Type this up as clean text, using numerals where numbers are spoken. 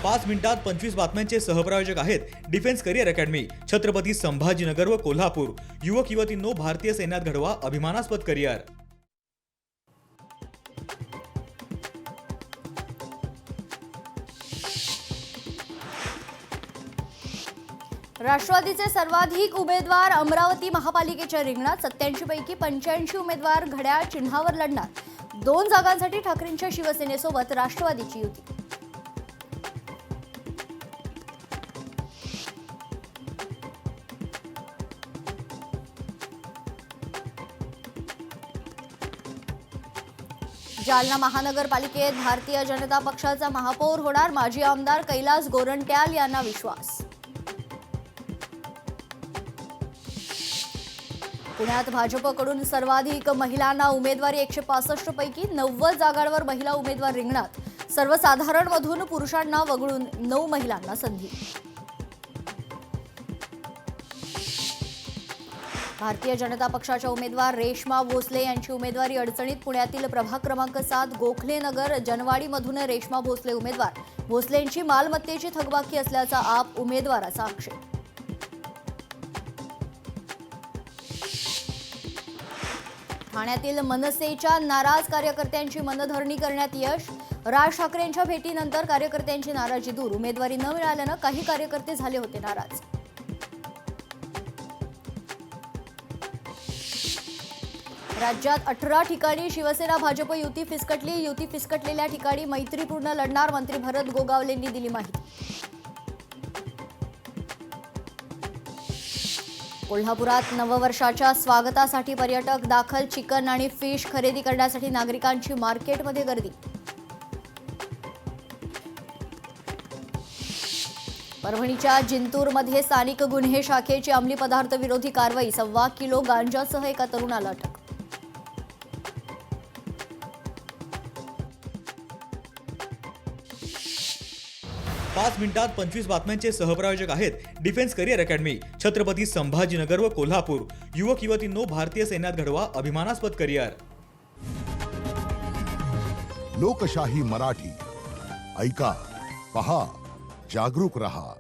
5 मिनिटात 25 बातम्यांचे सहप्रायोजक आहेत defence career academy, Chhatrapati Sambhajinagar व कोल्हापूर। युवक युवतींनो, भारतीय सैन्यात घडवा अभिमानास्पद करिअर। राष्ट्रवादीचे सर्वाधिक उमेदवार अमरावती महापालिकेच्या रिंगणात। 87 पैकी 85 उमेदवार घड्याळ चिन्हावर लढणार। 2 जागांसाठी ठाकरेंच्या शिवसेनेसोबत राष्ट्रवादीची युती। जालना महानगरपालिकेत भारतीय जनता पक्षाचा महापौर होणार। माजी आमदार कैलास गोरंट्याल यांना विश्वास। पुण्यात भाजपकडून सर्वाधिक महिलांना उमेदवारी। 165 पैकी 90 जागांवर महिला उमेदवार रिंगणात। सर्वसाधारणमधून पुरुषांना वगळून 9 महिलांना संधी। भारतीय जनता पक्षाच्या उमेदवार रेश्मा भोसले यांची उमेदवारी अडचणीत। पुण्यातील प्रभाग क्रमांक 7 गोखलेनगर जनवाडीमधून रेश्मा भोसले उमेदवार। भोसलेंची मालमत्तेची थकबाकी असल्याचा आप उमेदवाराचा आक्षेप। ठाण्यातील मनसेच्या नाराज कार्यकर्त्यांची मनधरणी करण्यात यश। राज ठाकरेंच्या भेटीनंतर कार्यकर्त्यांची नाराजी दूर। उमेदवारी न मिळाल्यानं काही कार्यकर्ते झाले होते नाराज। राज्यात 18 ठिकाणी शिवसेना भाजप युती फिसकटली। युती फिसकटलेल्या ठिकाणी मैत्रीपूर्ण लढणार, मंत्री भरत गोगावलेंनी दिली माहिती। कोल्हापुरात नववर्षाच्या स्वागतासाठी पर्यटक दाखल। चिकन आणि फिश खरेदी करण्यासाठी नागरिकांची मार्केटमध्ये गर्दी। परभणीच्या जिंतूरमध्ये स्थानिक गुन्हे शाखेची अंमली पदार्थ विरोधी कारवाई। 1.25 किलो गांजासह एका तरुणाला अटक। पाच मिनिटात 25 बातम्यांचे सहप्रायोजक आहेत defence career academy, Chhatrapati Sambhajinagar व कोल्हापूर। युवक युवतींनो, भारतीय सैन्यात घडवा अभिमानास्पद करिअर। लोकशाही मराठी ऐका, पहा, जागरूक रहा।